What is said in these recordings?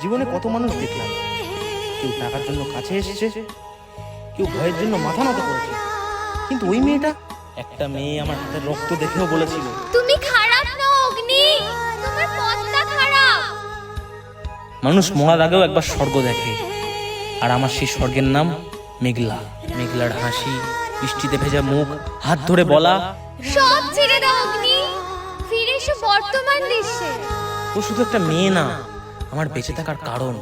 জীবনে কত মানুষ দেখলাম, কেউ টাকার জন্য কাছে এসেছে, কেউ ভয়ের জন্য মাথা নত করেছে, কিন্তু ওই মেয়েটা, একটা মেয়ে আমার হাতের রক্ত দেখেও বলেছিল, তুমি খারাপ নও অগ্নি, তোমার পথটা খারাপ। মানুষ মরার আগেও একবার স্বর্গ দেখে, আর আমার সেই স্বর্গের নাম মেঘলা। মেঘলার হাসি, বৃষ্টিতে ভেজা মুখ, হাত ধরে বলা, সব ছেড়ে দাও অগ্নি, ফিরে এসো বর্তমান দৃশ্যে। ও শুধু একটা মেয়ে না, আমার বেঁচে থাকার কারণ।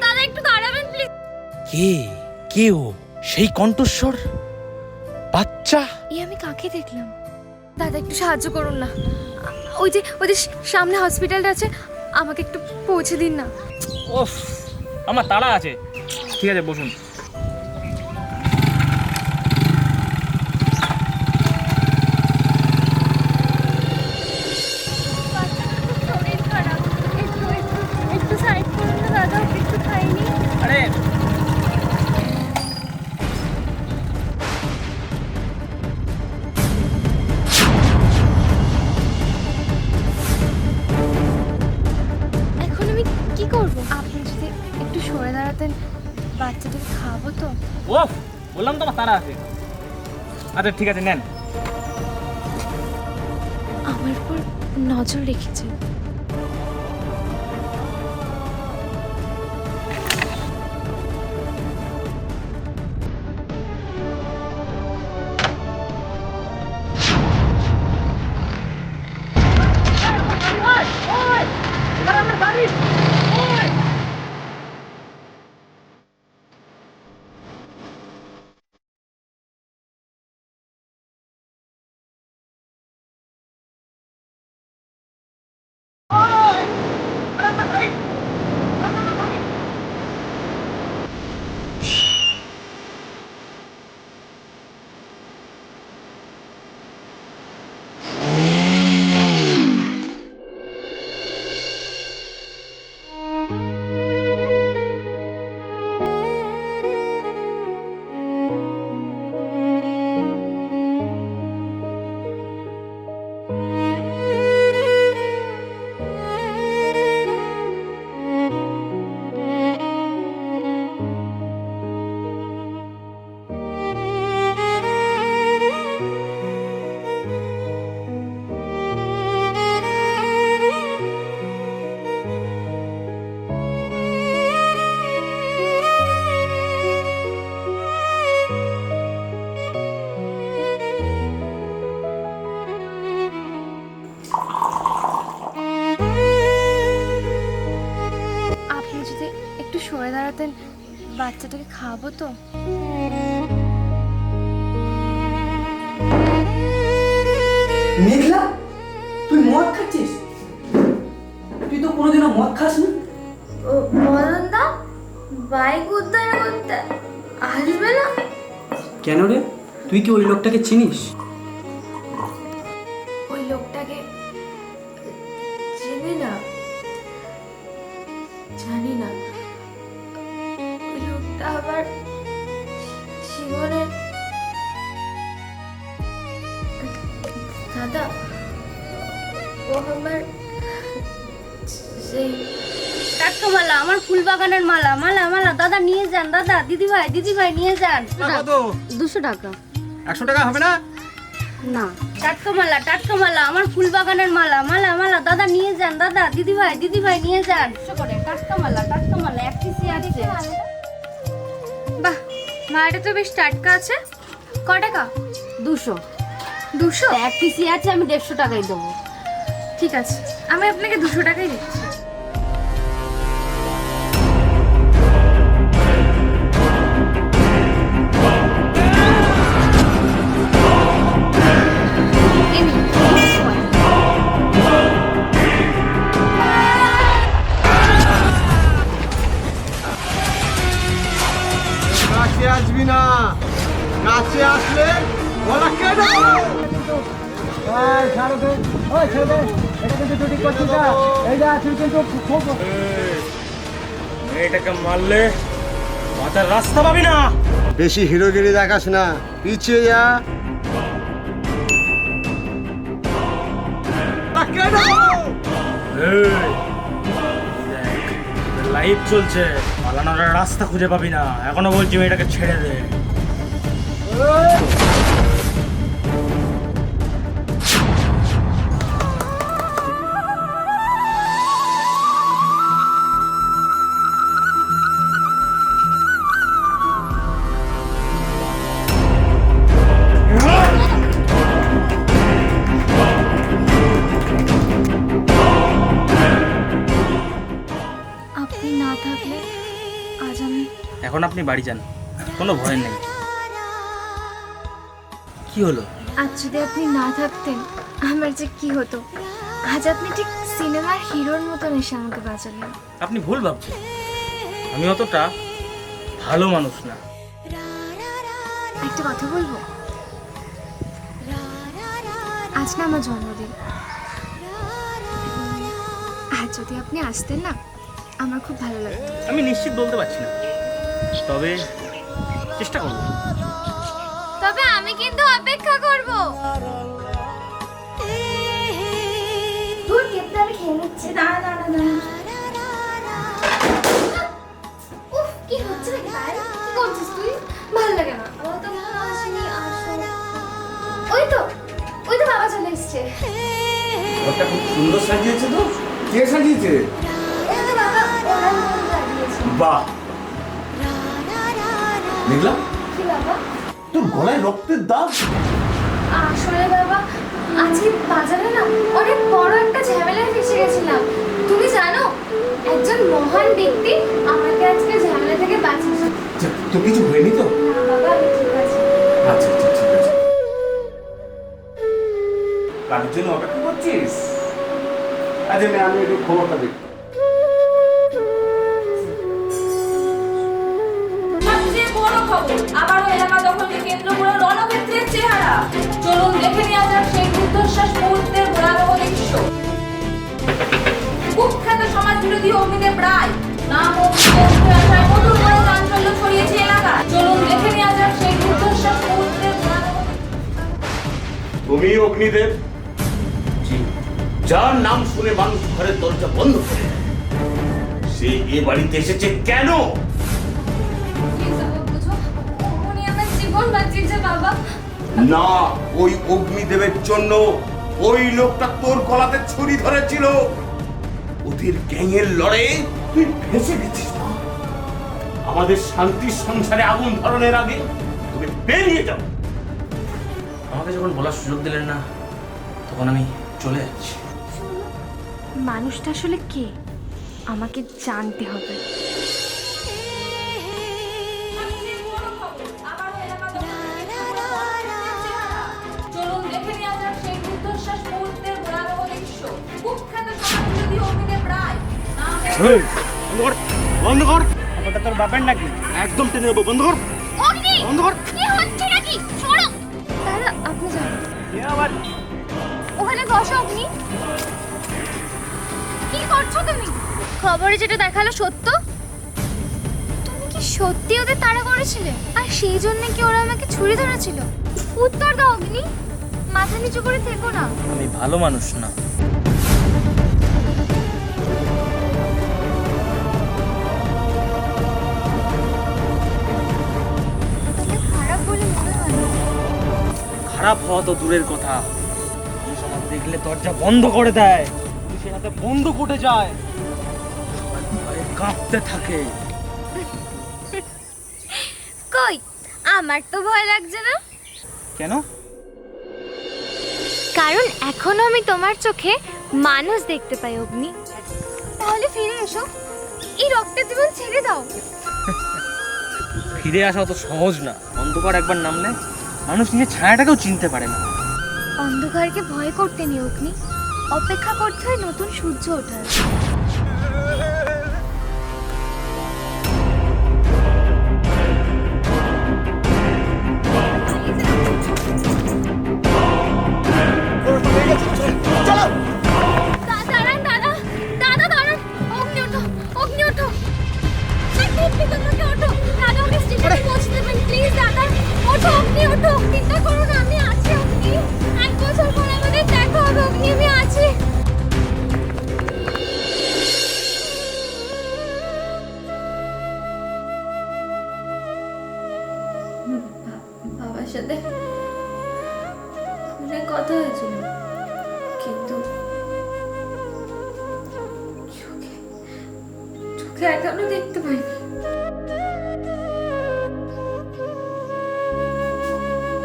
দাদা একটু দাঁড়াবেন প্লিজ। কে কে ও? সেই কণ্ঠস্বর বাচ্চা? আমি কাকে দেখলাম? দাদা একটু সাহায্য করুন না, ওই যে সামনে হসপিটালটা আছে, আমাকে একটু পৌঁছে দিন না। ওফ, আমার তাড়া আছে। ঠিক আছে, বসুন। শরীর খারাপ, একটু সাইড করুন না দাদা, একটু খাইনি। আরে এখন আমি কি করব? আপনি যদি একটু সরে দাঁড়াতেন, বাচ্চাটাকে খাওয়াবো তো। ওফ, বললাম তো আমার তাড়া আছে। আচ্ছা ঠিক আছে, নেন। আমার উপর নজর রেখেছে। আপনি যদি একটু সরে দাঁড়াতেন, বাচ্চাটাকে খাওয়াবো তো। মেঘলা, তুই মদ খাচ্ছিস? তুই তো কোনোদিনও মদ খাস না। মদনদা বাইক উদ্ধার করতে আসবে না? কেন রে, তুই কি ওই লোকটাকে চিনিস? ওই লোকটাকে চিনি না, জানি না। ওই লোকটা আবার জীবনের দাদা, ও আমার সেই টাটকা মালা, আমার ফুল বাগানের মালা। মালা মালা দাদা নিয়ে যান, দাদা দিদি ভাই নিয়ে যান। 200 টাকা। 100 টাকা হবে না? না, টাটকা মালা, আমার ফুল বাগানের মালা। মালা মালা দাদা নিয়ে যান, দাদা দিদি ভাই নিয়ে যান। টাটকা মালা এক পিসি আছে। বাহ, মালাটা তো বেশ টাটকা আছে। ক টাকা? 200 এক পিসি আছে, আমি 150 টাকাই দেবো। ঠিক আছে, আমি আপনাকে 200 টাকাই দিচ্ছি। কাছে আসবি না, কাছে আসলে গলা কেটে দেবো। মেয়েটাকে মারলে বাঁচার রাস্তা পাবি না। বেশি হিরোগিরি দেখাস না, পিছিয়ে যা। লাইভ চলছে, পালানোর আর রাস্তা খুঁজে পাবি না। এখনো বলছি মেয়েটাকে ছেড়ে দে। আপনি না থাকলে আজ আমি এখন আপনি বাড়ি যান, কোনো ভয় নেই। কি হলো? আজ যদি আপনি না থাকতেন আমার যে কি হতো। আজ আপনি ঠিক সিনেমার হিরোর মতন এসে আমাকে বাঁচালেন। আপনি ভুল ভাবছেন, আমি অতটা ভালো মানুষ না। একটা কথা বলবো, আজ না আমার জন্মদিন। আজ যদি আপনি আসতেন না আমার খুব ভালো লাগতো। আমি নিশ্চিত বলতে পারছি না, তবে চেষ্টা করব। তবে আমি কিন্তু অপেক্ষা করব। তোর কেকটা আমি খেয়ে নিচ্ছি। দাঁড়া দাঁড়া দাঁড়া। উফ, কি হচ্ছে নাকি বাইরে? কি করছিস তুই? ভালো লাগে না। ও তো আসেনি, আসো। ওই তো বাবা চলে এসছে। ওটা খুব সুন্দর সাজিয়েছে তো। কে সাজিয়েছে? এই তো বাবা ওরা মন লাগিয়েছে। বাহ, দেখলাম কি বাবা? তোর গলায় রক্তের দাগ। আসলে বাবা আজকে বাজারে না অনেক বড় একটা ঝামেলায় ফেসে গেছিলাম। তুমি জানো একজন মহান ব্যক্তি আমাকে আজকে ঝামেলা থেকে বাঁচিয়েছে। তো কিছু হয়নি তো? না বাবা আমি ঠিক আছি। আচ্ছা আচ্ছা ঠিক আছে। কার জন্য অপেক্ষা করছিস? আচ্ছা আমি একটু খবরটা দেখি। সবচেয়ে বড় খবর, আবারও এলাকা দখলকে কেন্দ্র করে রণক্ষেত্রের চেহারা। চলুন দেখে নেওয়া যাক সেই রুদ্ধশ্বাস মুহূর্তের ভয়াবহ দৃশ্য। কুখ্যাত সমাজ বিরোধী অগ্নিদেব রায় নাম ও উঠে আসায় নতুন করে চাঞ্চল্য ছড়িয়েছে এলাকা। চলুন দেখে নেওয়া যাক সেই রুদ্ধশ্বাস মুহূর্তের ভয়াবহ তুমি অগ্নিদেব? জি। যার নাম শুনে মানুষ ঘরের দরজা বন্ধ করে দেয়, সে এ বাড়িতে এসেছে কেন? প্লিজ বাবা বুঝো, উনি আমার জীবন বাঁচিয়েছে বাবা। না, ওই অগ্নিদেবের জন্য ওই লোকটা তোর গলাতে ছুরি ধরেছিল। ওদের গ্যাংয়ের লড়াইয়ে তুই ফেঁসে গেছিস না। আমাদের শান্তির সংসারে আগুন ধরনের আগে তুমি বেরিয়ে যাও। আমাকে যখন বলার সুযোগ দিলেন না, তখন আমি চলে যাচ্ছি। মানুষটা আসলে কে আমাকে জানতে হবে। সবচেয়ে বড় খবর, আবারও এলাকা দখলকে কেন্দ্র করে রণক্ষেত্রের চেহারা। চলুন দেখে নেওয়া যাক সেই রুদ্ধশ্বাস মুহূর্তের ভয়াবহ দৃশ্য। কুখ্যাত সমাজ বিরোধী অগ্নিদেব রায় নাম বন্ধ কর, ওটা তোর বাপের নাকি? একদম টেনে নেবো, বন্ধ কর। অগ্নি বন্ধ কর। কি হচ্ছে নাকি? সরো। দাদা আপনি যান, এ আবার ওখানে বসো। অগ্নি কি করছো তুমি? খবরে যেটা দেখালো সত্য? তুমি কি সত্যি ওদের তাড়া করেছিলে? আর সেই জন্য কি ওরা আমাকে ছুরি ধরেছিল? উত্তর দাও অগ্নি, মাথা নিচু করে থেকো না। আমি ভালো মানুষ না। তুমি খারাপ বলে মনে হয় না। খারাপ হওয়া তো দূরের কথা, মানুষ আমার দেখলে দরজা বন্ধ করে দেয়, পুলিশের হাতে বন্দুক উঠে যায়, সবাই ভয়ে কাঁপতে থাকে। কই আমার তো ভয় লাগছে না। কেন? কারণ এখনো আমি তোমার চোখে মানুষ দেখতে পাই অগ্নি। তাহলে ফিরে এসো, এই রক্তের জীবন ছেড়ে দাও। ফিরে আসা অত সহজ না। অন্ধকার একবার নামলে মানুষ নিজের ছায়াটাকেও চিনতে পারে না। অন্ধকারকে ভয় করতে নেই অগ্নি, অপেক্ষা করতে হয় নতুন সূর্য ওঠার। দাঁড়ান দাদা, দাদা দাঁড়ান। অগ্নি ওঠো, অগ্নি ওঠো। ওঠো, সাথে ফোনে কথা হয়েছিল, কিন্তু চোখে চোখে এখনো দেখতে পাইনি।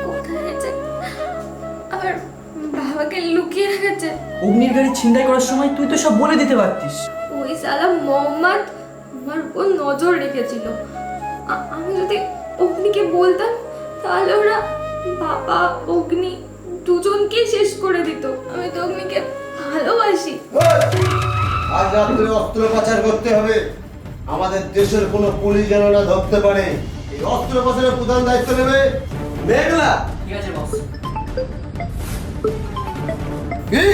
কোথায় যে আবার বাবাকে লুকিয়ে রেখেছে। অগ্নির গাড়ি ছিনতাই করার সময় তুই তো সব বলে দিতে পারতিস। ওই সালা মোহাম্মদ আমার উপর নজর রেখেছিল। আমি যদি অগ্নিকে বলতাম তাহলে ওরা বাবা অগ্নি দুজনকে শেষ করে দিত। আমি তো অগ্নিকে ভালোবাসি। আজ রাত্রে অস্ত্র পাচার করতে হবে। আমাদের দেশের কোনো পুলিশ যেন না ধরতে পারে। এই অস্ত্র পাচারের প্রধান দায়িত্ব নেবে মেঘলা। ঠিক আছে বস। কি?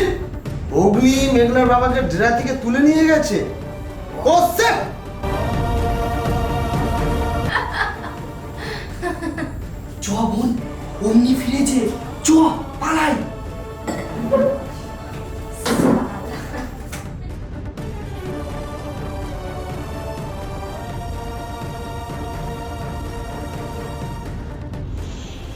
অগ্নি মেঘলার বাবাকে ডেরা থেকে তুলে নিয়ে গেছে? করছে? চ বোন, অমনি ফিরেছে, চ পালাই।